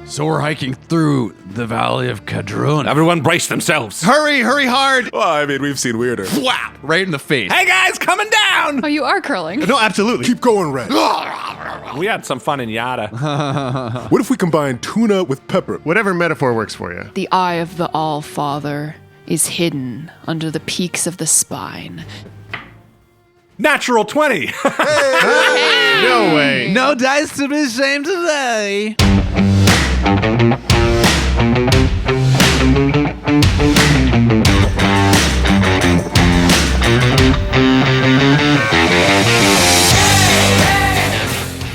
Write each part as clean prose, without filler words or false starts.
So we're hiking through the Valley of Cadruna. Everyone brace themselves. Hurry hard! Well, I mean, we've seen weirder. Wow! Right in the face. Hey guys, coming down! Oh, you are curling. No, absolutely. Keep going, Red. We had some fun in Yada. What if we combine tuna with pepper? Whatever metaphor works for you. The eye of the All-Father is hidden under the peaks of the spine. Natural 20. No way. No dice to be shamed today.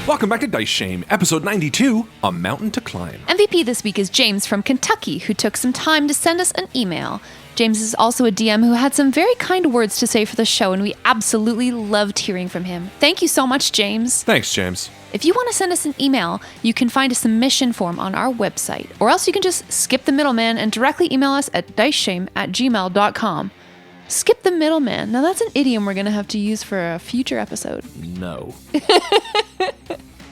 Welcome back to Dice Shame, episode 92, A Mountain to Climb. MVP this week is James from Kentucky, who took some time to send us an email. James is also a DM who had some very kind words to say for the show, and we absolutely loved hearing from him. Thank you so much, James. Thanks, James. If you want to send us an email, you can find a submission form on our website, or else you can just skip the middleman and directly email us at diceshame@gmail.com. Skip the middleman. Now that's an idiom we're going to have to use for a future episode. No.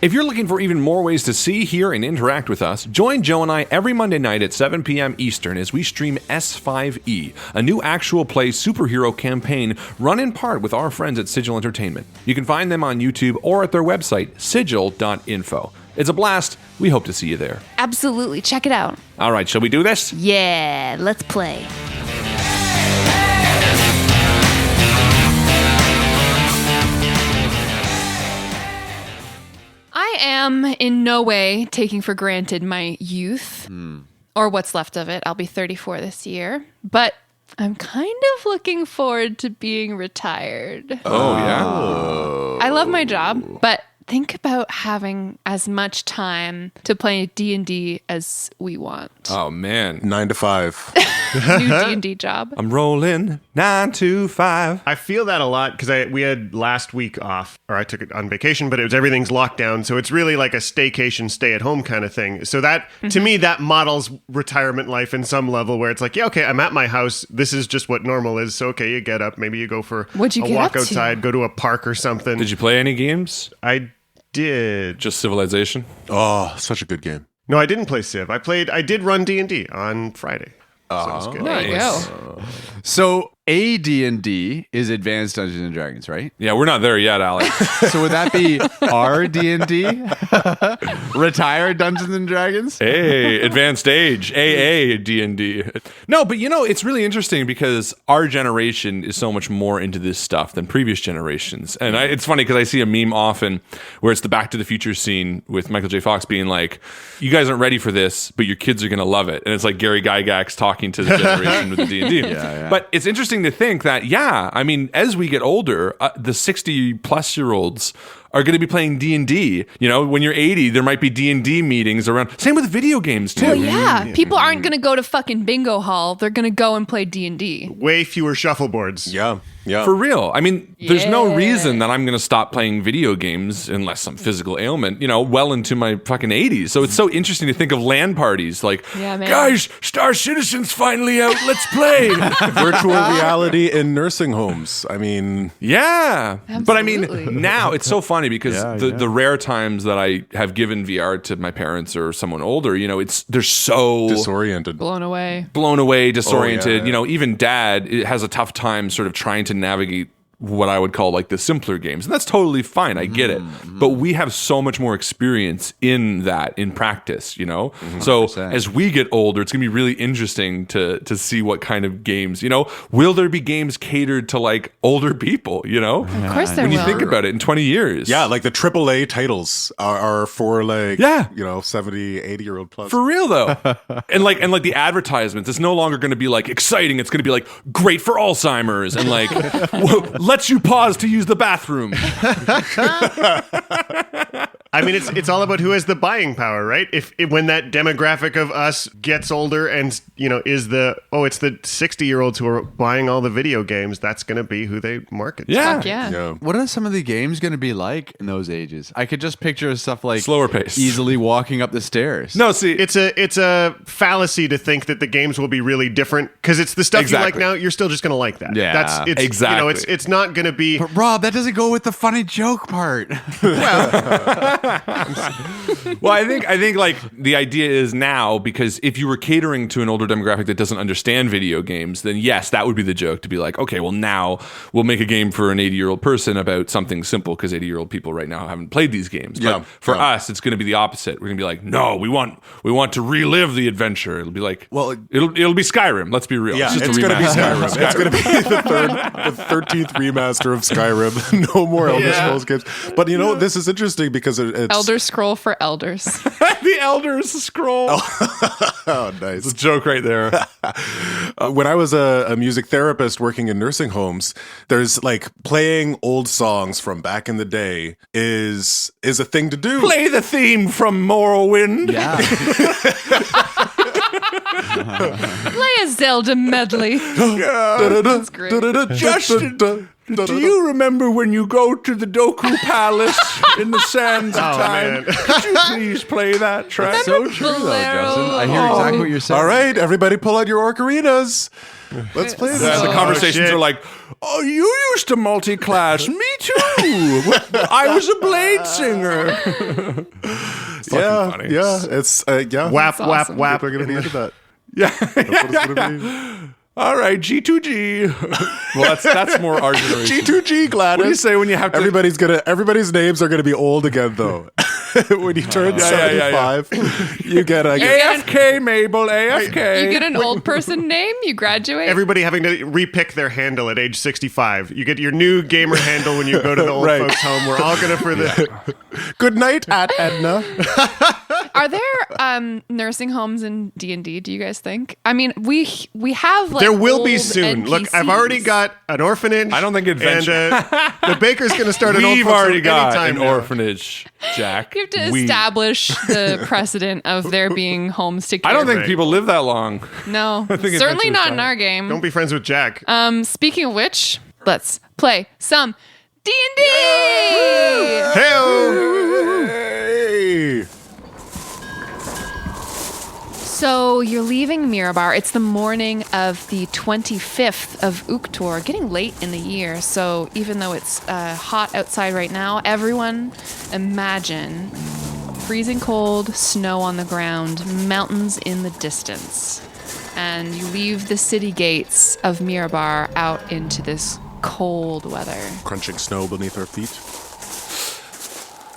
If you're looking for even more ways to see, hear, and interact with us, join Joe and I every Monday night at 7 p.m. Eastern as we stream S5E, a new actual play superhero campaign run in part with our friends at Sigil Entertainment. You can find them on YouTube or at their website, sigil.info. It's a blast. We hope to see you there. Absolutely. Check it out. All right, shall we do this? Yeah, let's play. I am in no way taking for granted my youth, or what's left of it. I'll be 34 this year, but I'm kind of looking forward to being retired. Oh, yeah? I love my job, but think about having as much time to play D&D as we want. Oh, man. 9 to 5. New D&D job. I'm rolling 9 to 5. I feel that a lot because we had last week off, or I took it on vacation, but everything's locked down. So it's really like a staycation, stay at home kind of thing. So that, to me, that models retirement life in some level where it's like, yeah, okay, I'm at my house. This is just what normal is. So, okay, you get up. Maybe you go for What'd you a get walk up to? outside, go to a park or something. Did you play any games? I did. Just Civilization? Oh, such a good game. No, I didn't play Civ. I did run D&D on Friday. So it was good. There you go. So AD&D is Advanced Dungeons and Dragons, right? Yeah, we're not there yet, Alex. So would that be RD&D? Retired Dungeons and Dragons? Hey, advanced age, AA, D&D. No, but it's really interesting because our generation is so much more into this stuff than previous generations. And it's funny because I see a meme often where it's the Back to the Future scene with Michael J. Fox being like, you guys aren't ready for this, but your kids are going to love it. And it's like Gary Gygax talking to the generation with the D&D. Yeah. But it's interesting to think that, as we get older, the 60-plus-year-olds are going to be playing D&D. When you're 80, there might be D&D meetings around. Same with video games, too. Well, yeah. People aren't going to go to fucking bingo hall. They're going to go and play D&D. Way fewer shuffleboards. Yeah. For real. There's no Yeah. reason that I'm going to stop playing video games unless some physical ailment, well into my fucking 80s. So it's so interesting to think of LAN parties like, Yeah, man. guys, Star Citizen's finally out. Let's play. Virtual reality in nursing homes. Yeah. Absolutely. But now it's so funny because Yeah, the rare times that I have given VR to my parents or someone older, they're so disoriented. Blown away. blown away, disoriented. Oh, yeah. Even Dad has a tough time sort of trying to navigate what I would call like the simpler games. And that's totally fine. I get it. But we have so much more experience in that in practice, So 100%. as we get older, it's going to be really interesting to see what kind of games, will there be games catered to like older people, Of course there when you will. think about it in 20 years. Yeah, like the AAA titles are for like, Yeah. 70, 80-year-old plus. For real though. and like the advertisements, it's no longer going to be like exciting. It's going to be like great for Alzheimer's and like lets you pause to use the bathroom. It's all about who has the buying power, right? If when that demographic of us gets older and is it's the 60-year-olds who are buying all the video games, that's going to be who they market to. Yeah. Fuck yeah. Yeah. What are some of the games going to be like in those ages? I could just picture stuff like Slower pace. easily walking up the stairs. No, see, It's a fallacy to think that the games will be really different because it's the stuff you like Exactly. now. You're still just going to like that. Yeah, it's exactly. It's not not going to be. But Rob, that doesn't go with the funny joke part. Well, I think like the idea is now, because if you were catering to an older demographic that doesn't understand video games, then yes, that would be the joke, to be like, okay, well now we'll make a game for an 80-year-old person about something simple, because 80-year-old people right now haven't played these games. But for us, it's going to be the opposite. We're going to be like, no, we want to relive the adventure. It'll be like, well, it'll be Skyrim. Let's be real. Yeah, it's it's going to be Skyrim. It's going to be the 13th remaster of Skyrim. No more Elder Scrolls games. But you know, this is interesting because it's Elder Scroll for elders. The Elder's Scroll. Oh, nice. It's a joke right there. When I was a music therapist working in nursing homes, there's like playing old songs from back in the day is a thing to do. Play the theme from Morrowind. Yeah. Play a Zelda medley. That's great. Justin, do you remember when you go to the Doku Palace in the sands of time? man. Could you please play that track? So true, though, Bolero. Justin. I hear exactly what you're saying. All right, everybody pull out your ocarinas. Let's play this. The conversations shit. are like, oh, you used to multi-class. Me too. I was a blade singer. It's fucking funny. Yeah, it's Whap, That's whap, awesome. whap. We're gonna be into that. Yeah. That's what it's gonna be. All right, G2G. Well, that's more our generation. G2G, Gladys. What do you say when you have to... Everybody's names are gonna be old again though. When you turn 75, you get a AFK, Mabel, AFK. You get an old person name, you graduate. Everybody having to repick their handle at age 65. You get your new gamer handle when you go to the old Right. folks' home. We're all going to for the. good night at Edna. Are there nursing homes in D&D, do you guys think? I mean, we have like There will be old soon. Look, I've NPCs. already got an orphanage. I don't think adventure- And the baker's going to start an old We've folks' home already got anytime an now. orphanage, Jack. You have to establish the precedent of there being homes to care I don't think Right. people live that long. No, think certainly adventure not is in fine. our game. Don't be friends with Jack. Speaking of which, let's play some D&D! Hey. So you're leaving Mirabar. It's the morning of the 25th of Uktor, getting late in the year. So even though it's hot outside right now, everyone imagine freezing cold, snow on the ground, mountains in the distance. And you leave the city gates of Mirabar out into this cold weather. Crunching snow beneath our feet.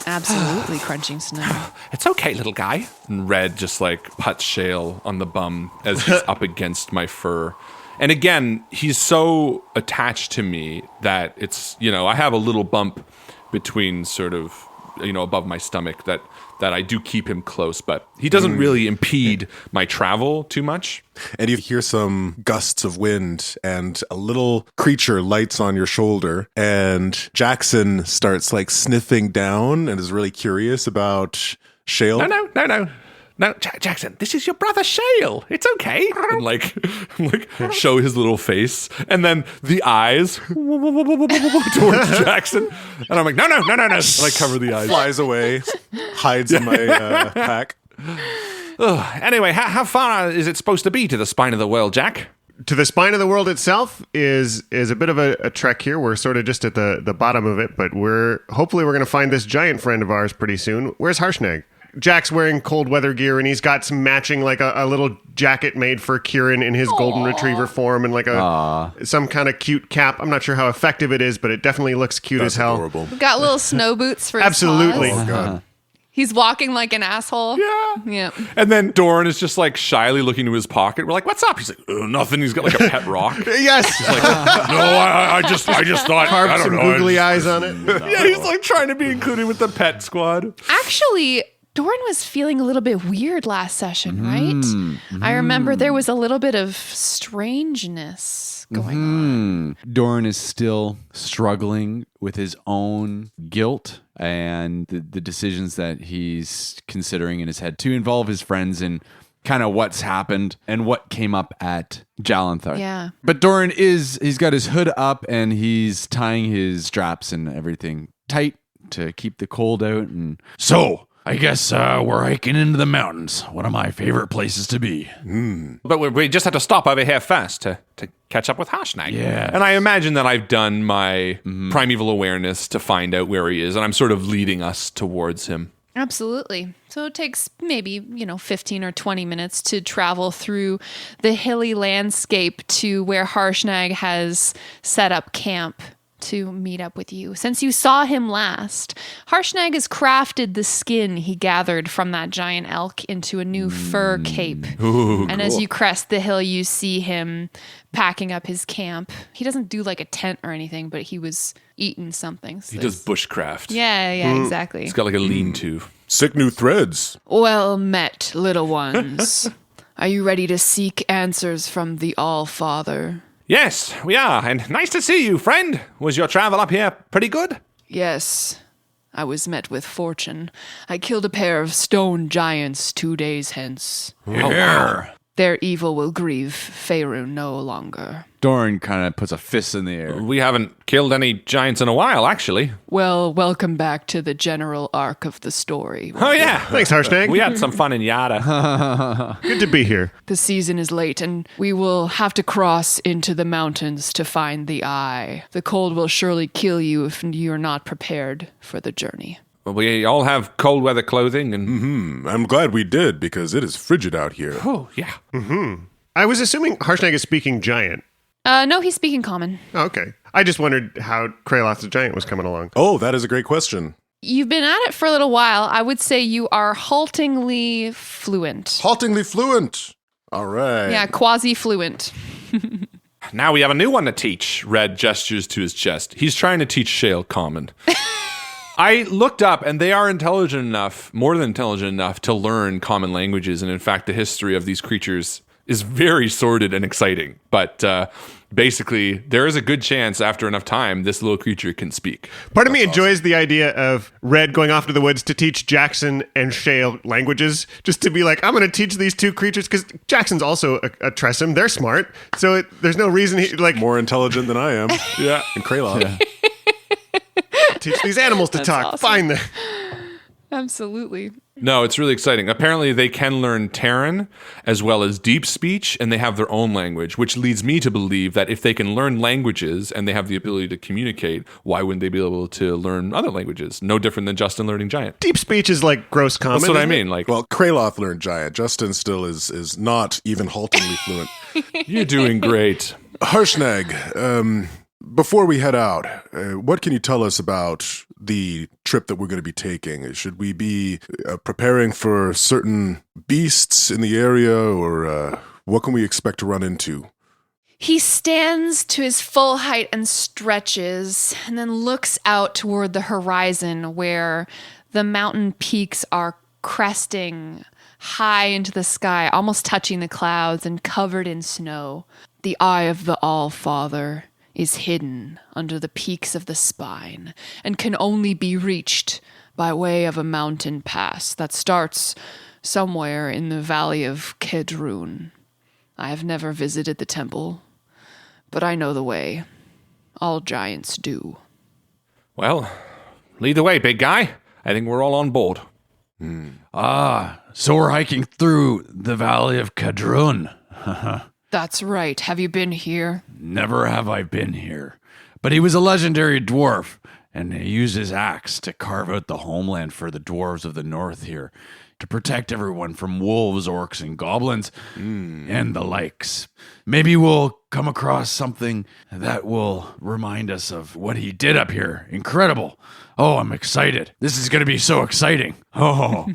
Absolutely crunching snow. It's okay, little guy. And Red just like puts Shale on the bum as he's up against my fur. And again, he's so attached to me that it's, I have a little bump between sort of, above my stomach that I do keep him close, but he doesn't really impede my travel too much. And you hear some gusts of wind, and a little creature lights on your shoulder, and Jackson starts like sniffing down and is really curious about Shale. No, Jackson, this is your brother Shale. It's okay. And like show his little face, and then the eyes towards Jackson, and I'm like, no. Like cover the eyes. Flies away, hides in my pack. Anyway, how far is it supposed to be to the spine of the world, Jack? To the spine of the world itself is a bit of a trek here. We're sort of just at the bottom of it, but hopefully we're going to find this giant friend of ours pretty soon. Where's Harshnag? Jack's wearing cold weather gear, and he's got some matching, like a little jacket made for Kieran in his golden retriever form, and like some kind of cute cap. I'm not sure how effective it is, but it definitely looks cute as hell. Adorable. Got little snow boots for his Absolutely. paws. Oh God. He's walking like an asshole. Yeah. Yeah. And then Doran is just like shyly looking to his pocket. We're like, what's up? He's like, oh, nothing. He's got like a pet rock. Yes. No, I just thought, I Carved don't some know. googly eyes on it. Yeah, he's like trying to be included with the pet squad. Actually, Doran was feeling a little bit weird last session, right? I remember there was a little bit of strangeness going on. Doran is still struggling with his own guilt and the decisions that he's considering in his head to involve his friends in kind of what's happened and what came up at Jalanthar. Yeah. But Doran he's got his hood up and he's tying his straps and everything tight to keep the cold out. And so, I guess we're hiking into the mountains. One of my favorite places to be. But we just have to stop over here first to catch up with Harshnag. Yeah. And I imagine that I've done my primeval awareness to find out where he is, and I'm sort of leading us towards him. Absolutely. So it takes maybe, 15 or 20 minutes to travel through the hilly landscape to where Harshnag has set up camp to meet up with you. Since you saw him last, Harshnag has crafted the skin he gathered from that giant elk into a new fur cape. Ooh, and as you crest the hill, you see him packing up his camp. He doesn't do like a tent or anything, but he was eating something. So he does bushcraft. Yeah, exactly. He's got like a lean-to. Sick new threads. Well met, little ones. Are you ready to seek answers from the All-Father? Yes, we are, and nice to see you, friend. Was your travel up here pretty good? Yes. I was met with fortune. I killed a pair of stone giants 2 days hence. Yeah. Their evil will grieve Faerun no longer. Doran kind of puts a fist in the air. We haven't killed any giants in a while, actually. Well, welcome back to the general arc of the story. Oh, yeah. Thanks, Harshnag. We had some fun in Yada. Good to be here. The season is late, and we will have to cross into the mountains to find the eye. The cold will surely kill you if you're not prepared for the journey. Well, we all have cold weather clothing, and I'm glad we did, because it is frigid out here. oh, yeah. I was assuming Harshnag is speaking giant. No, he's speaking common. Oh, okay. I just wondered how Kraloth the giant was coming along. Oh, that is a great question. You've been at it for a little while. I would say you are haltingly fluent. Haltingly fluent. All right. Yeah, quasi-fluent. Now we have a new one to teach. Red gestures to his chest. He's trying to teach Shale common. I looked up, and they are intelligent enough, more than intelligent enough, to learn common languages. And in fact, the history of these creatures is very sordid and exciting. But basically, there is a good chance after enough time, this little creature can speak. Part of me enjoys the idea of Red going off to the woods to teach Jackson and Shale languages, just to be like, I'm going to teach these two creatures, because Jackson's also a Tressum. They're smart. So there's no reason he, like, More intelligent than I am. Yeah. And Kraloth. Yeah. teach these animals to talk. awesome. Find them. Absolutely. No, it's really exciting. Apparently, they can learn Terran as well as deep speech, and they have their own language, which leads me to believe that if they can learn languages and they have the ability to communicate, why wouldn't they be able to learn other languages? No different than Justin learning Giant. Deep speech is like gross common. That's what I isn't it? mean. Like, Well, Kraloth learned giant. Justin still is not even haltingly fluent. you're doing great. Harshnag, before we head out, what can you tell us about the trip that we're going to be taking? Should we be preparing for certain beasts in the area, or what can we expect to run into? He stands to his full height and stretches, and then looks out toward the horizon where the mountain peaks are cresting high into the sky, almost touching the clouds and covered in snow. The eye of the All-Father is hidden under the peaks of the spine and can only be reached by way of a mountain pass that starts somewhere in the valley of Kedrun. I have never visited the temple, but I know the way. All giants do. Well, lead the way, big guy. I think we're all on board. So we're hiking through the Valley of Kadrun. That's right. Have you been here? Never have I been here. But he was a legendary dwarf, and he used his axe to carve out the homeland for the dwarves of the north here, to protect everyone from wolves, orcs, and goblins, and the likes. Maybe we'll come across something that will remind us of what he did up here. Incredible. Oh, I'm excited. This is going to be so exciting. Oh,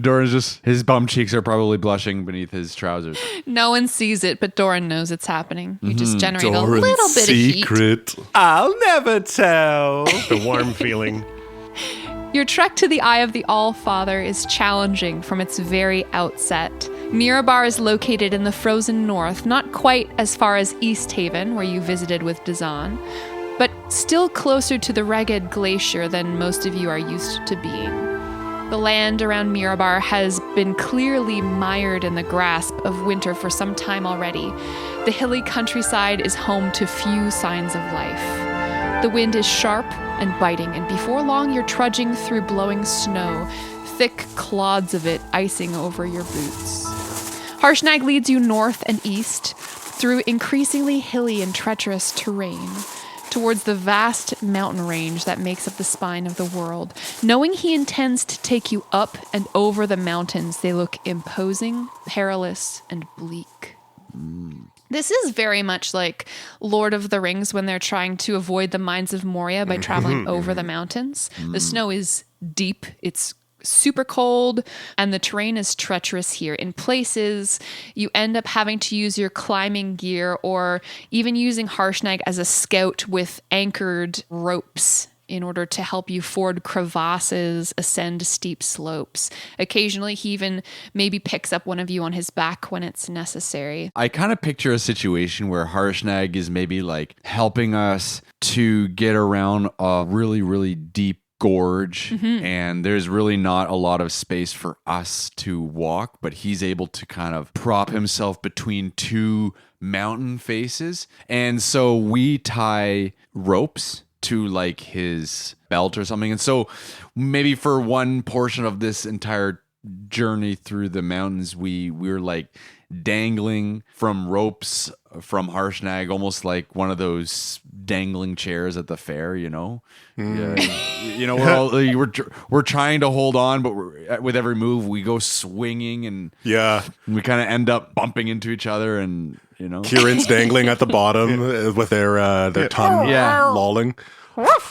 Doran's just, his bum cheeks are probably blushing beneath his trousers. No one sees it, but Doran knows it's happening. You just generate a little bit of heat. I'll never tell. The warm feeling. Your trek to the Eye of the All-Father is challenging from its very outset. Mirabar is located in the frozen north, not quite as far as East Haven, where you visited with Dazan, but still closer to the Reged Glacier than most of you are used to being. The land around Mirabar has been clearly mired in the grasp of winter for some time already. The hilly countryside is home to few signs of life. The wind is sharp and biting, and before long you're trudging through blowing snow, thick clods of it icing over your boots. Harshnag leads you north and east through increasingly hilly and treacherous terrain towards the vast mountain range that makes up the spine of the world. Knowing he intends to take you up and over the mountains, they look imposing, perilous, and bleak. This is very much like Lord of the Rings when they're trying to avoid the Mines of Moria by traveling over the mountains. The snow is deep, it's super cold, and the terrain is treacherous here. In places, you end up having to use your climbing gear or even using Harshnag as a scout with anchored ropes in order to help you ford crevasses, ascend steep slopes. Occasionally, he even maybe picks up one of you on his back when it's necessary. I kind of picture a situation where Harshnag is maybe like helping us to get around a really, really deep gorge, and there's really not a lot of space for us to walk, but he's able to kind of prop himself between two mountain faces. And so we tie ropes to like his belt or something. And so maybe for one portion of this entire journey through the mountains, we're like dangling from ropes from Harshnag, almost like one of those dangling chairs at the fair, you know? Yeah, you know, we're trying to hold on, but with every move we go swinging, and we kind of end up bumping into each other, and you know, Kieran's dangling at the bottom with their tongue lolling.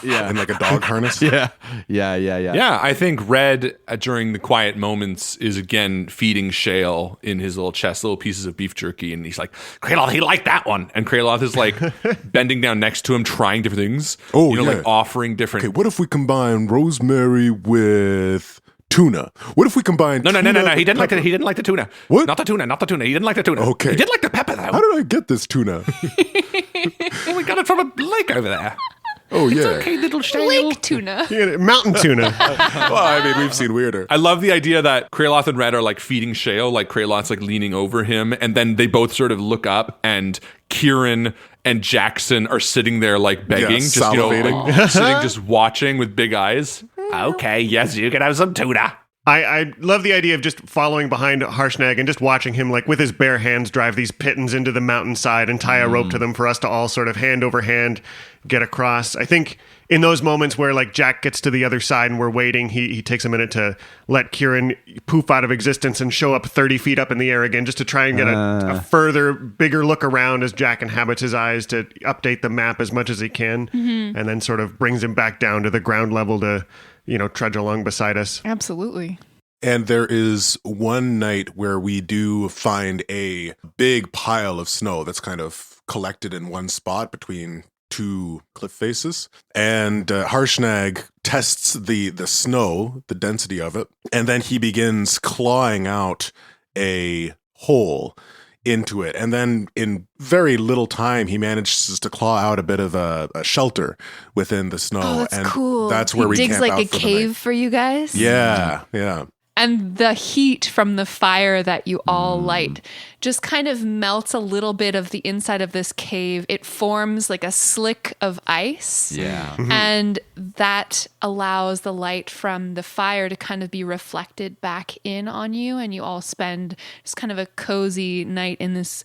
Yeah, in like a dog harness. Yeah. I think Red, during the quiet moments, is again feeding Shale in his little chest, little pieces of beef jerky, and he's like, Kraloth, he liked that one. And Kraloth is like bending down next to him, trying different things. Like offering different. Okay, what if we combine rosemary with tuna? What if we combine? No. He didn't like the. He didn't like the tuna. What? Not the tuna. He didn't like the tuna. Okay. He did like the pepper though. How did I get this tuna? Well, we got it from a lake over there. Oh yeah. Okay, little Shale. Lake tuna. Mountain tuna. Well, I mean, we've seen weirder. I love the idea that Kraloth and Red are like feeding Shale, like Kraloth's like leaning over him, and then they both sort of look up, and Kieran and Jackson are sitting there like begging, just salivating. like, sitting just watching with big eyes. Okay, yes, you can have some tuna. I love the idea of just following behind Harshnag and just watching him, like with his bare hands, drive these pittons into the mountainside and tie a rope to them for us to all sort of hand over hand get across. I think in those moments where like Jack gets to the other side and we're waiting, he takes a minute to let Kieran poof out of existence and show up 30 feet up in the air again, just to try and get a further, bigger look around as Jack inhabits his eyes to update the map as much as he can, and then sort of brings him back down to the ground level to, you know, trudge along beside us. Absolutely. And there is one night where we do find a big pile of snow that's kind of collected in one spot between two cliff faces. And Harshnag tests the snow, the density of it, and then he begins clawing out a hole into it. And then in very little time, he manages to claw out a bit of a shelter within the snow. Oh, that's and cool. That's where he we digs camp like out a for the cave night. for you guys. Yeah. And the heat from the fire that you all light just kind of melts a little bit of the inside of this cave. It forms like a slick of ice. Yeah. And that allows the light from the fire to kind of be reflected back in on you. And you all spend just kind of a cozy night in this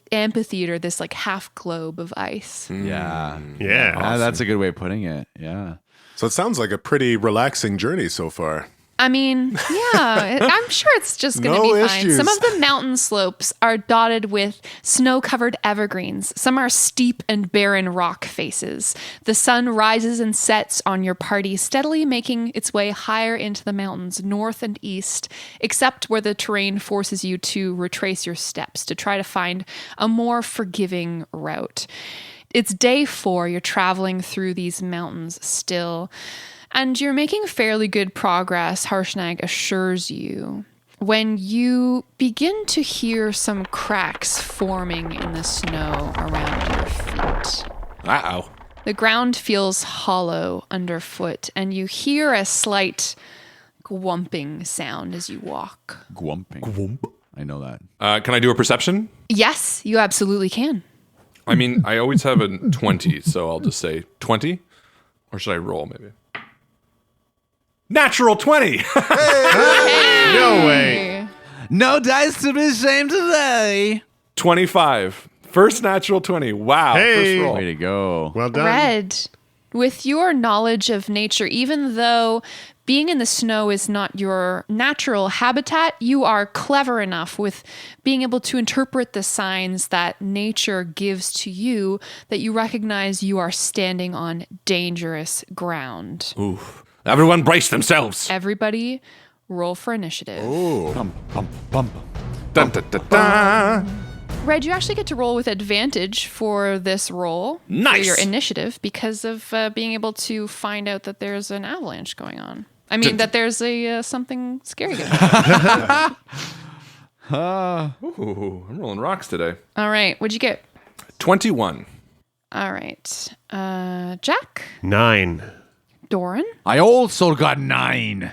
amphitheater, this like half globe of ice. Yeah. Yeah. That's a good way of putting it. Yeah. So it sounds like a pretty relaxing journey so far. I mean, yeah, I'm sure it's just going to No be fine. issues. Some of the mountain slopes are dotted with snow-covered evergreens. Some are steep and barren rock faces. The sun rises and sets on your party, steadily making its way higher into the mountains, north and east, except where the terrain forces you to retrace your steps to try to find a more forgiving route. It's day 4. You're traveling through these mountains still. And you're making fairly good progress, Harshnag assures you, when you begin to hear some cracks forming in the snow around your feet. Uh-oh. The ground feels hollow underfoot, and you hear a slight gwumping sound as you walk. Gwumping. Gwump. I know that. Can I do a perception? Yes, you absolutely can. I mean, I always have a 20, so I'll just say 20. Or should I roll, maybe? Natural 20. No way. No dice to be ashamed today. 25. First natural 20. Wow. Hey. First roll. Way to go. Well done. Red, with your knowledge of nature, even though being in the snow is not your natural habitat, you are clever enough with being able to interpret the signs that nature gives to you that you recognize you are standing on dangerous ground. Oof. Everyone brace themselves. Everybody, roll for initiative. Bum, bum, bum. Dun, dun, dun, dun. Red, you actually get to roll with advantage for this roll. Nice. For your initiative because of being able to find out that there's an avalanche going on. I mean, that there's a something scary going on. Ooh, I'm rolling rocks today. All right. What'd you get? 21. All right. Jack? 9. Doran? I also got 9.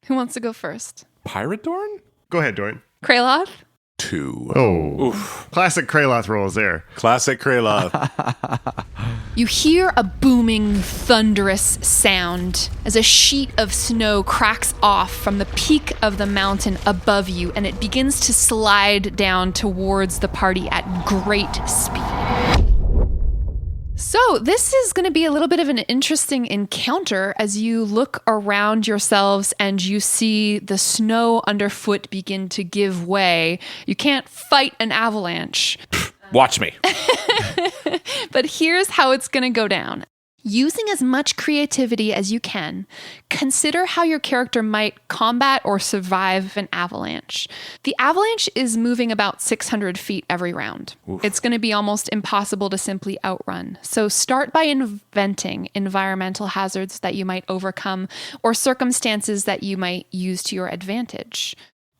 Who wants to go first? Pirate Dorn? Go ahead, Dorian. Kraloth? 2. Oh. Classic Kraloth rolls there. Classic Kraloth. You hear a booming, thunderous sound as a sheet of snow cracks off from the peak of the mountain above you, and it begins to slide down towards the party at great speed. So, this is going to be a little bit of an interesting encounter as you look around yourselves and you see the snow underfoot begin to give way. You can't fight an avalanche. Watch me. But here's how it's going to go down. Using as much creativity as you can, consider how your character might combat or survive an avalanche. The avalanche is moving about 600 feet every round. Oof. It's going to be almost impossible to simply outrun. So start by inventing environmental hazards that you might overcome or circumstances that you might use to your advantage.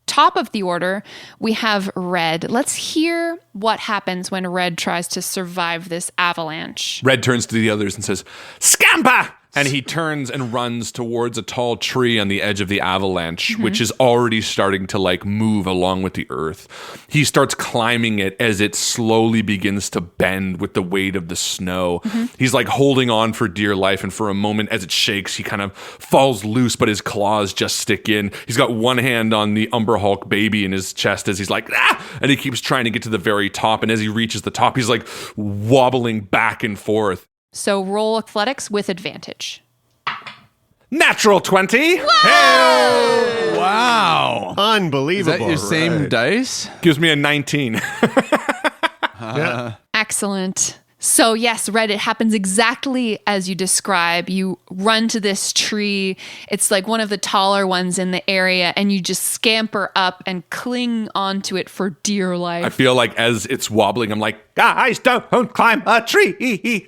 Top of the order, we have Red. Let's hear what happens when Red tries to survive this avalanche. Red turns to the others and says, "Scamper!" And he turns and runs towards a tall tree on the edge of the avalanche, which is already starting to like move along with the earth. He starts climbing it as it slowly begins to bend with the weight of the snow. He's like holding on for dear life. And for a moment as it shakes, he kind of falls loose, but his claws just stick in. He's got one hand on the Umber Hulk baby in his chest as he's like, ah! And he keeps trying to get to the very top. And as he reaches the top, he's like wobbling back and forth. So roll athletics with advantage. Natural 20. Wow. Is Unbelievable. that your same dice? Gives me a 19. Yeah. Excellent. So yes, Red, it happens exactly as you describe. You run to this tree. It's like one of the taller ones in the area, and you just scamper up and cling onto it for dear life. I feel like as it's wobbling, I'm like, guys, don't climb a tree.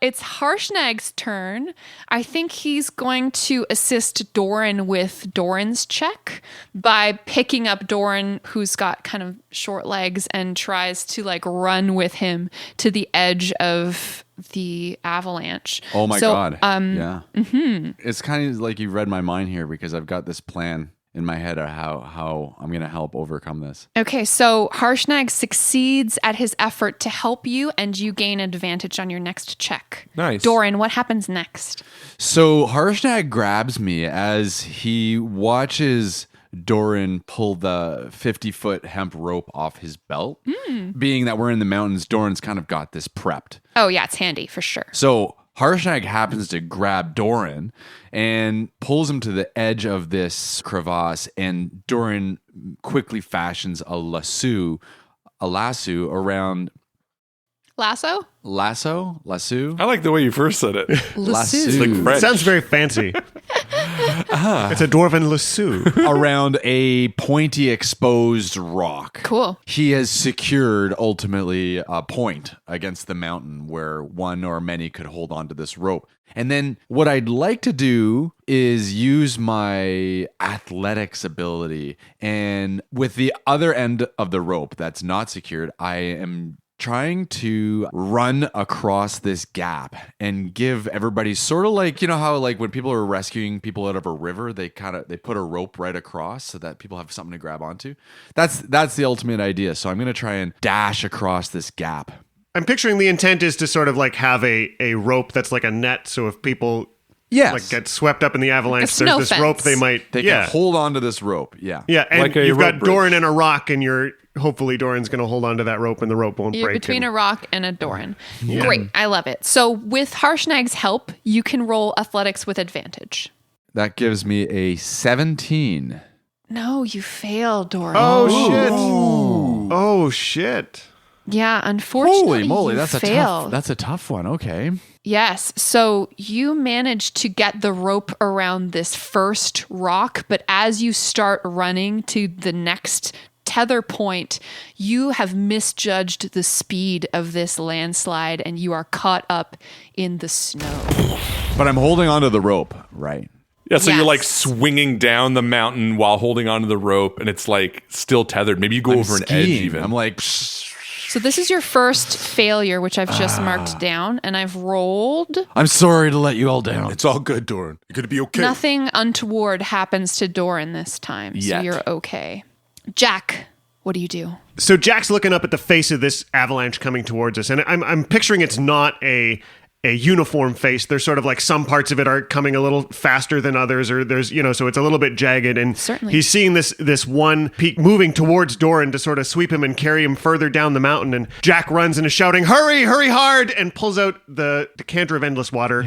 It's Harshnag's turn. I think he's going to assist Doran with Doran's check by picking up Doran, who's got kind of short legs, and tries to like run with him to the edge of the avalanche. Oh my God. Yeah. It's kind of like you read my mind here because I've got this plan in my head of how I'm going to help overcome this. Okay, so Harshnag succeeds at his effort to help you, and you gain advantage on your next check. Nice. Doran, what happens next? So Harshnag grabs me as he watches Doran pull the 50-foot hemp rope off his belt. Being that we're in the mountains, Doran's kind of got this prepped. Oh yeah, it's handy for sure. So Harshnag happens to grab Doran and pulls him to the edge of this crevasse, and Doran quickly fashions a lasso around Lasso? lasso. I like the way you first said it. Lasso. It's like French. Sounds very fancy. It's a dwarven lasso. Around a pointy exposed rock. Cool. He has secured ultimately a point against the mountain where one or many could hold onto this rope. And then what I'd like to do is use my athletics ability, and with the other end of the rope that's not secured, I am trying to run across this gap and give everybody sort of like, you know how like when people are rescuing people out of a river, they put a rope right across so that people have something to grab onto. That's the ultimate idea. So I'm going to try and dash across this gap. I'm picturing the intent is to sort of like have a rope that's like a net. So if people Yes. like get swept up in the avalanche. snow There's this fence. rope they might. They can hold on to this rope. Yeah. Yeah, and Like a you've rope got bridge. Doran and a rock, and hopefully Doran's going to hold on to that rope, and the rope won't You're break. between and- a rock and a Doran. Great. I love it. So with Harshnag's help, you can roll athletics with advantage. That gives me a 17. No, you fail, Doran. Oh shit! Yeah, unfortunately, Holy moly, you that's fail. that's a tough one. Okay. Yes. So you manage to get the rope around this first rock, but as you start running to the next tether point, you have misjudged the speed of this landslide and you are caught up in the snow. But I'm holding onto the rope, right? Yeah, so you're like Yes. swinging down the mountain while holding onto the rope, and it's like still tethered. Maybe you go over an edge Skiing. even. I'm like, So this is your first failure, which I've just marked down, and I've rolled. I'm sorry to let you all down. It's all good, Doran. You're going to be okay. Nothing untoward happens to Doran this time, so Yet. you're okay. Jack, what do you do? So Jack's looking up at the face of this avalanche coming towards us, and I'm picturing it's not a uniform face. There's sort of like some parts of it are coming a little faster than others, or there's, so it's a little bit jagged. And Certainly. he's seeing this one peak moving towards Doran to sort of sweep him and carry him further down the mountain. And Jack runs and is shouting, "Hurry, hurry hard!" and pulls out the decanter of endless water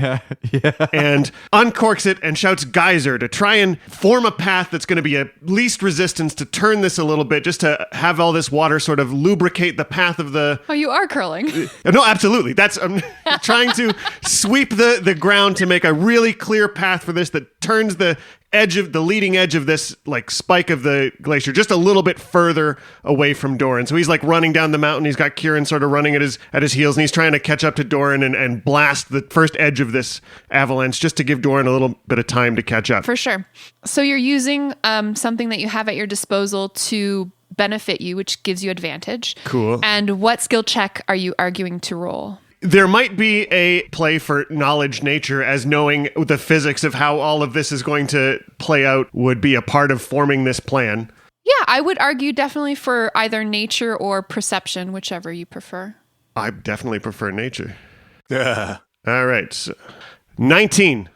and uncorks it and shouts "Geyser" to try and form a path that's going to be at least resistance to turn this a little bit, just to have all this water sort of lubricate the path of the Oh, you are curling. no, absolutely. I'm trying to sweep the ground to make a really clear path for this that turns the leading edge of this like spike of the glacier just a little bit further away from Doran. So he's like running down the mountain. He's got Kieran sort of running at his heels, and he's trying to catch up to Doran and blast the first edge of this avalanche just to give Doran a little bit of time to catch up. For sure. So you're using something that you have at your disposal to benefit you, which gives you advantage. Cool. And what skill check are you arguing to roll? There might be a play for knowledge nature, as knowing the physics of how all of this is going to play out would be a part of forming this plan. Yeah, I would argue definitely for either nature or perception, whichever you prefer. I definitely prefer nature. Yeah. All right. So 19.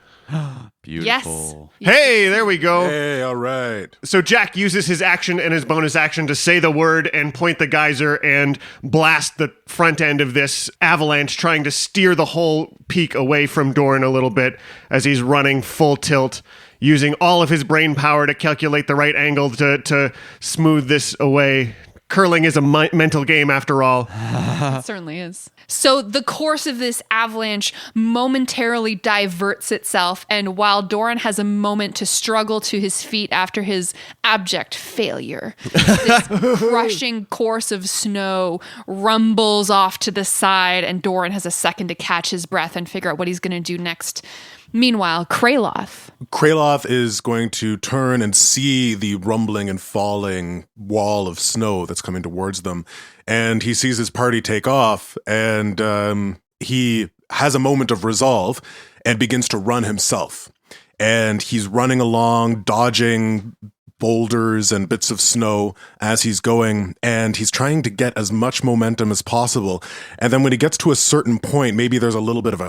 Beautiful. Yes. Hey, there we go. Hey, all right. So Jack uses his action and his bonus action to say the word and point the geyser and blast the front end of this avalanche, trying to steer the whole peak away from Doran a little bit as he's running full tilt, using all of his brain power to calculate the right angle to smooth this away. Curling is a mental game after all. It certainly is. So the course of this avalanche momentarily diverts itself, and while Doran has a moment to struggle to his feet after his abject failure, this crushing course of snow rumbles off to the side, and Doran has a second to catch his breath and figure out what he's going to do next. Meanwhile, Kraloth. Kraloth is going to turn and see the rumbling and falling wall of snow that's coming towards them. And he sees his party take off, and he has a moment of resolve and begins to run himself. And he's running along, dodging boulders and bits of snow as he's going, and he's trying to get as much momentum as possible. And then when he gets to a certain point, maybe there's a little bit of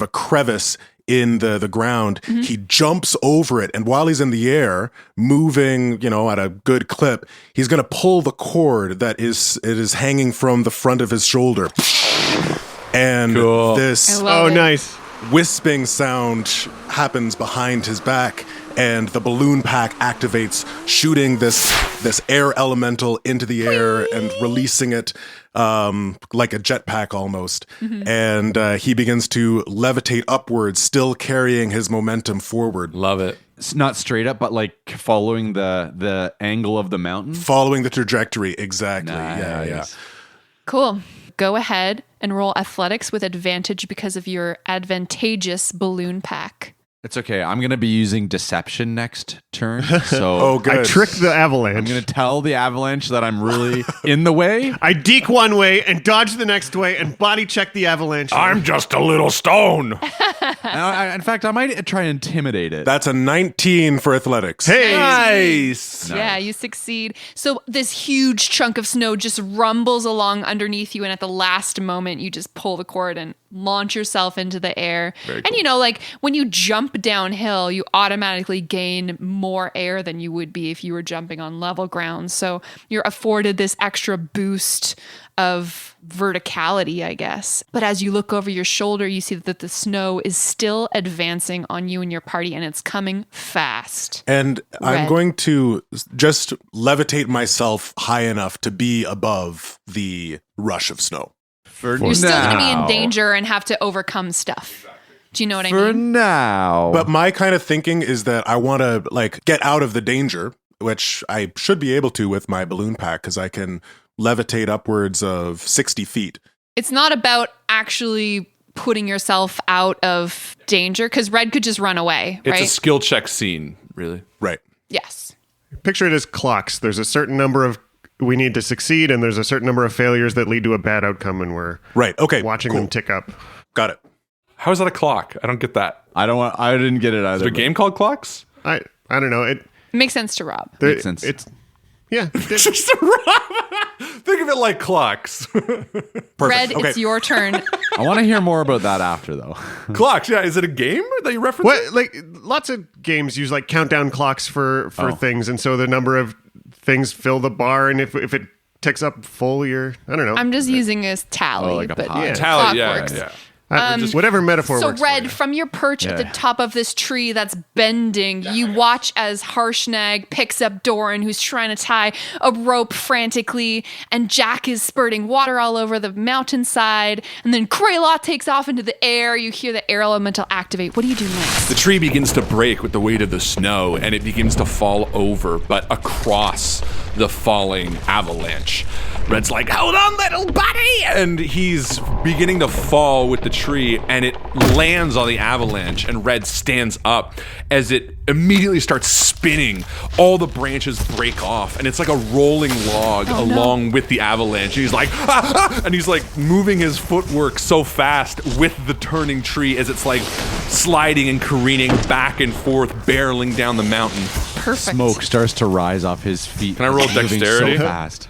a crevice in the ground. Mm-hmm. He jumps over it, and while he's in the air, moving, at a good clip, he's going to pull the cord that is hanging from the front of his shoulder. And Cool. this Nice. wisping sound happens behind his back, and the balloon pack activates, shooting this air elemental into the air and releasing it like a jetpack almost. Mm-hmm. And he begins to levitate upwards, still carrying his momentum forward. Love it. It's not straight up, but like following the angle of the mountain. Following the trajectory, exactly. Nice. Yeah. Cool. Go ahead and roll athletics with advantage because of your advantageous balloon pack. It's okay. I'm going to be using deception next turn. So Oh, good. I tricked the avalanche. I'm going to tell the avalanche that I'm really in the way. I deke one way and dodge the next way and body check the avalanche. I'm just a little stone. In fact, I might try and intimidate it. That's a 19 for athletics. Hey! Nice. Yeah, you succeed. So this huge chunk of snow just rumbles along underneath you, and at the last moment, you just pull the cord and launch yourself into the air. And you know, like when you jump downhill, you automatically gain more air than you would be if you were jumping on level ground. So you're afforded this extra boost of verticality, I guess. But as you look over your shoulder, you see that the snow is still advancing on you and your party, and it's coming fast. And I'm Red. going to just levitate myself high enough to be above the rush of snow. You're still going to be in danger and have to overcome stuff. Do you know what I For mean? now. But my kind of thinking is that I want to like get out of the danger, which I should be able to with my balloon pack because I can levitate upwards of 60 feet. It's not about actually putting yourself out of danger because Red could just run away, It's right? a skill check scene, really. Right. Yes. Picture it as clocks. There's a certain number of we need to succeed, and there's a certain number of failures that lead to a bad outcome, and we're Right. Okay. watching cool. them tick up. Got it. How is that a clock? I don't get that. I didn't get it either. Is there a game called Clocks? I don't know. It Makes sense to Rob. Makes sense. It's yeah. Just a Think of it like clocks. Red, Okay. it's your turn. I want to hear more about that after, though. Clocks, yeah. Is it a game that you reference? What like lots of games use like countdown clocks for things, and so the number of things fill the bar, and if it ticks up full, you're I don't know. I'm just using as tally, like a but pie. Tally, clock yeah, works. yeah. Just whatever metaphor So works. for Red, you. from your perch at the Yeah. top of this tree that's bending, you watch as Harshnag picks up Doran, who's trying to tie a rope frantically, and Jack is spurting water all over the mountainside, and then Kraylot takes off into the air. You hear the air elemental activate. What do you do next? The tree begins to break with the weight of the snow, and it begins to fall over, but across the falling avalanche. Red's like, hold on, little buddy! And he's beginning to fall with the tree, and it lands on the avalanche, and Red stands up as it immediately starts spinning. All the branches break off, and it's like a rolling log along with the avalanche. And he's like, ah, ah! And he's like moving his footwork so fast with the turning tree as it's like sliding and careening back and forth, barreling down the mountain. Perfect. Smoke starts to rise off his feet. Can I roll Moving dexterity? So fast.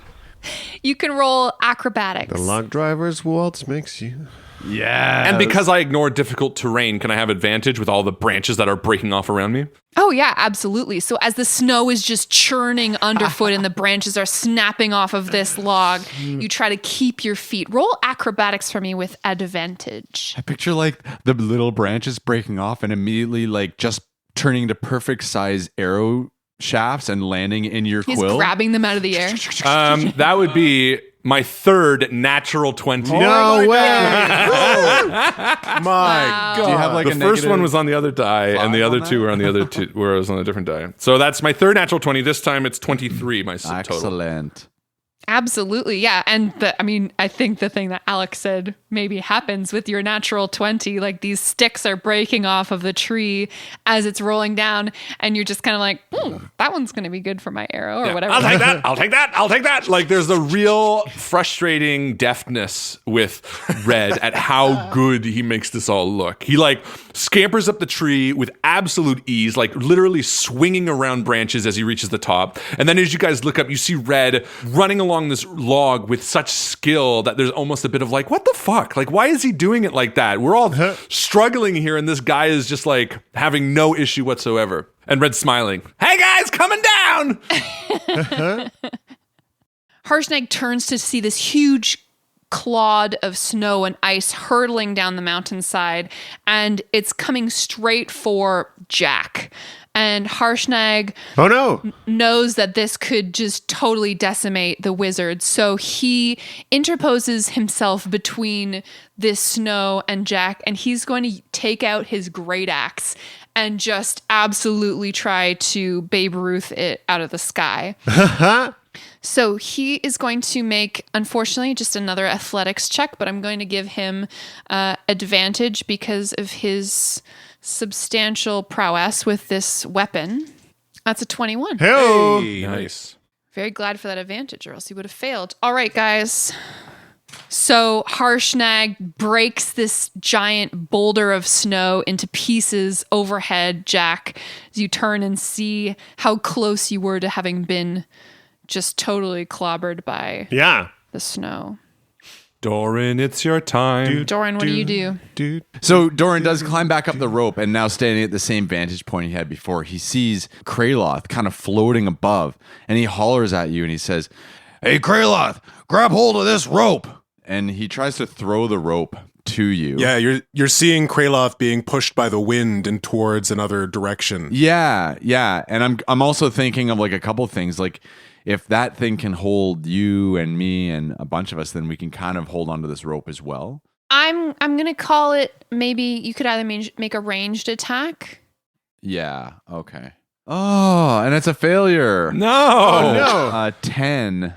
You can roll acrobatics. The log driver's waltz makes you. Yeah. And because I ignore difficult terrain, can I have advantage with all the branches that are breaking off around me? Oh, yeah, absolutely. So as the snow is just churning underfoot and the branches are snapping off of this log, you try to keep your feet. Roll acrobatics for me with advantage. I picture like the little branches breaking off and immediately like just turning into perfect size arrow shafts and landing in your He's quill. grabbing them out of the air. That would be my third natural 20. No way! My Wow. God. Do you have like The a first one negative- was on the other die, and the five other on two that? were on the other two, where I was on a different die. So that's my third natural 20. This time it's 23, my total. Excellent. Absolutely, yeah. And I think the thing that Alex said maybe happens with your natural 20, like these sticks are breaking off of the tree as it's rolling down, and you're just kind of like, that one's going to be good for my arrow or whatever. I'll take that. I'll take that. I'll take that. Like there's a real frustrating deftness with Red at how good he makes this all look. He like scampers up the tree with absolute ease, like literally swinging around branches as he reaches the top. And then as you guys look up, you see Red running along this log with such skill that there's almost a bit of like, what the fuck? Like, why is he doing it like that? We're all struggling here, and this guy is just like having no issue whatsoever. And Red's smiling. Hey guys, coming down! Harshnag turns to see this huge clod of snow and ice hurtling down the mountainside, and it's coming straight for Jack. And Harshnag Oh no! knows that this could just totally decimate the wizard, so he interposes himself between this snow and Jack, and he's going to take out his great axe and just absolutely try to Babe Ruth it out of the sky. So he is going to make, unfortunately, just another athletics check, but I'm going to give him advantage because of his substantial prowess with this weapon. That's a 21. Hey! Nice. Very glad for that advantage, or else he would have failed. All right, guys. So Harshnag breaks this giant boulder of snow into pieces overhead, Jack, as you turn and see how close you were to having been just totally clobbered by Yeah. the snow. Doran, it's your time. Doran, what do you do? Dude. So Doran does climb back up the rope, and now standing at the same vantage point he had before, he sees Kraloth kind of floating above, and he hollers at you and he says, "Hey, Kraloth, grab hold of this rope." And he tries to throw the rope to you. Yeah, you're seeing Kraloth being pushed by the wind and towards another direction. Yeah. And I'm also thinking of like a couple things. Like, if that thing can hold you and me and a bunch of us, then we can kind of hold onto this rope as well. I'm gonna call it. Maybe you could either make a ranged attack. Yeah. Okay. Oh, and it's a failure. No. 10.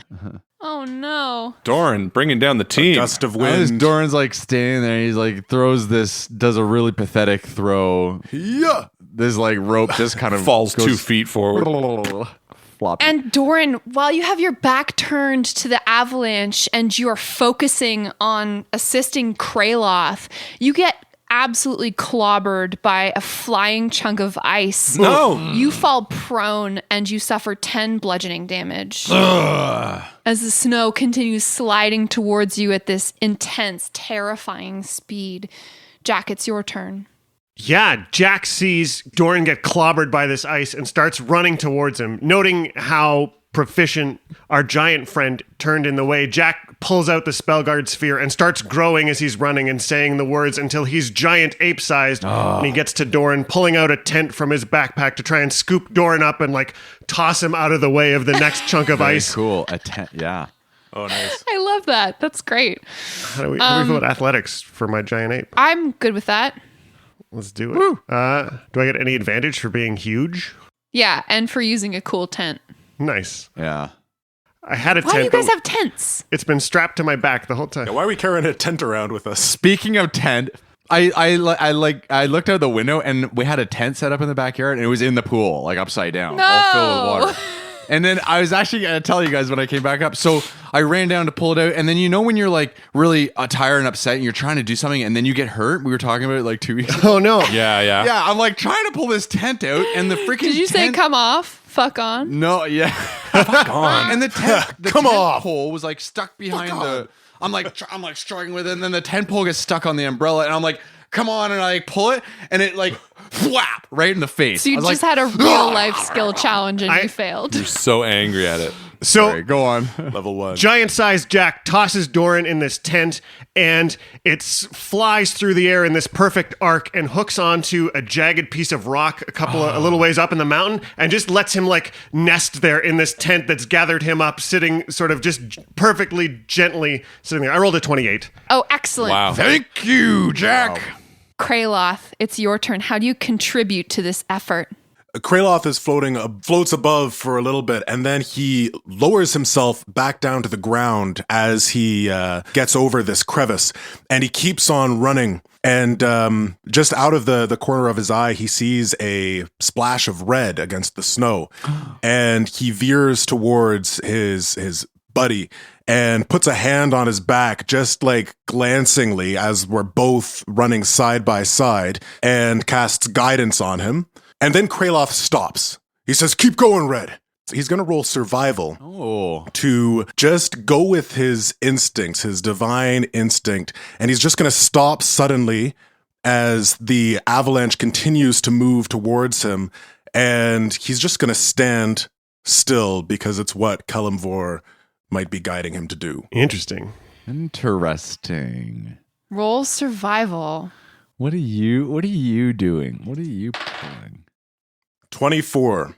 Oh no. Doran, bringing down the team. Gust of As wind. Doran's like standing there, he's like does a really pathetic throw. Yeah. This like rope just kind of Falls goes 2 feet forward. floppy. And Doran, while you have your back turned to the avalanche and you are focusing on assisting Kraloth, you get absolutely clobbered by a flying chunk of ice. No. You fall prone and you suffer 10 bludgeoning damage. As the snow continues sliding towards you at this intense, terrifying speed. Jack, it's your turn. Yeah, Jack sees Doran get clobbered by this ice and starts running towards him. Noting how proficient our giant friend turned in the way, Jack pulls out the Spellguard sphere and starts growing as he's running and saying the words until he's giant ape-sized. And he gets to Doran, pulling out a tent from his backpack to try and scoop Doran up and like toss him out of the way of the next chunk of Very ice. cool. Yeah. Oh, nice. I love that. That's great. How do we feel about athletics for my giant ape? I'm good with that. Let's do it. Do I get any advantage for being huge? Yeah, and for using a cool tent. Nice. Yeah. I had a Why tent. do you guys but have tents? it's been strapped to my back the whole time. Why are we carrying a tent around with us? Speaking of tent, I looked out the window and we had a tent set up in the backyard and it was in the pool, like upside down, all filled with water. And then I was actually going to tell you guys when I came back up. So I ran down to pull it out. And then, when you're like really tired and upset and you're trying to do something and then you get hurt. We were talking about it like 2 weeks ago. Oh, no. Yeah. Yeah, I'm like trying to pull this tent out and the freaking Did you say tent- come off? Fuck on? No, yeah. Fuck on. And the tent, Come off. pole was like stuck behind the. I'm like struggling with it, and then the tent pole gets stuck on the umbrella, and I'm like, come on, and I like pull it, and it like whap right in the face. So you I was just like, had a real life skill challenge and I- you failed. You're so angry at it. So Sorry, go on. Level 1. giant-sized Jack tosses Doran in this tent, and it flies through the air in this perfect arc and hooks onto a jagged piece of rock a little ways up in the mountain, and just lets him like nest there in this tent that's gathered him up, sitting sort of just perfectly gently sitting there. I rolled a 28. Oh, excellent. Wow. Thank you, Jack. Kraloth, it's your turn. How do you contribute to this effort? Kraloth is floats above for a little bit, and then he lowers himself back down to the ground as he gets over this crevice, and he keeps on running. And just out of the corner of his eye, he sees a splash of red against the snow, and he veers towards his buddy and puts a hand on his back, just like glancingly, as we're both running side by side, and casts guidance on him. And then Kraloth stops. He says, "Keep going, Red." He's going to roll survival to just go with his instincts, his divine instinct. And he's just going to stop suddenly as the avalanche continues to move towards him. And he's just going to stand still because it's what Kalimvor might be guiding him to do. Interesting. Interesting. Roll survival. What are you doing? What are you pulling? 24.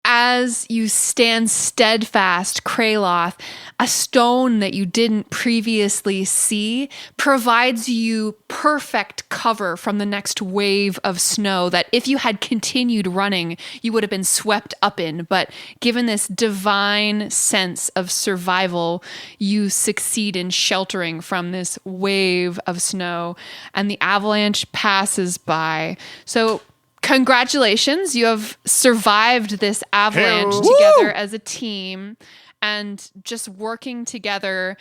As you stand steadfast, Kraloth, a stone that you didn't previously see provides you perfect cover from the next wave of snow that if you had continued running, you would have been swept up in. But given this divine sense of survival, you succeed in sheltering from this wave of snow, and the avalanche passes by. So congratulations, you have survived this avalanche Hey, together as a team. and just working together,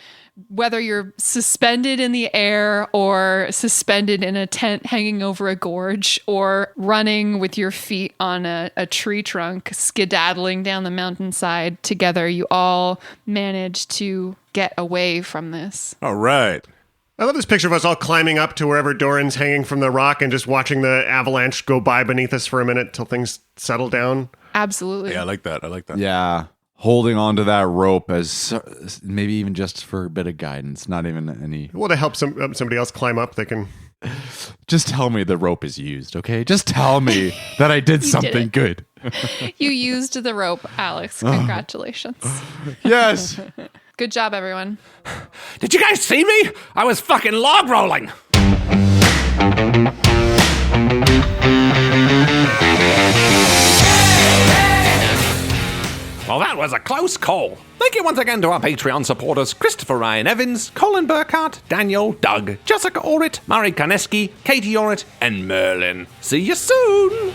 whether you're suspended in the air or suspended in a tent hanging over a gorge or running with your feet on a tree trunk, skedaddling down the mountainside together, you all manage to get away from this. All right. I love this picture of us all climbing up to wherever Doran's hanging from the rock and just watching the avalanche go by beneath us for a minute till things settle down. Absolutely. Yeah, I like that. Yeah. Holding onto that rope as maybe even just for a bit of guidance, not even any. Well, to help somebody else climb up, they can. Just tell me the rope is used, okay? Just tell me that I did something it. good. You used the rope, Alex. Congratulations. Yes. Good job, everyone. Did you guys see me? I was fucking log rolling. Well, that was a close call. Thank you once again to our Patreon supporters Christopher Ryan Evans, Colin Burkhart, Daniel, Doug, Jessica Orrit, Mari Kaneski, Katie Orrit, and Merlin. See you soon!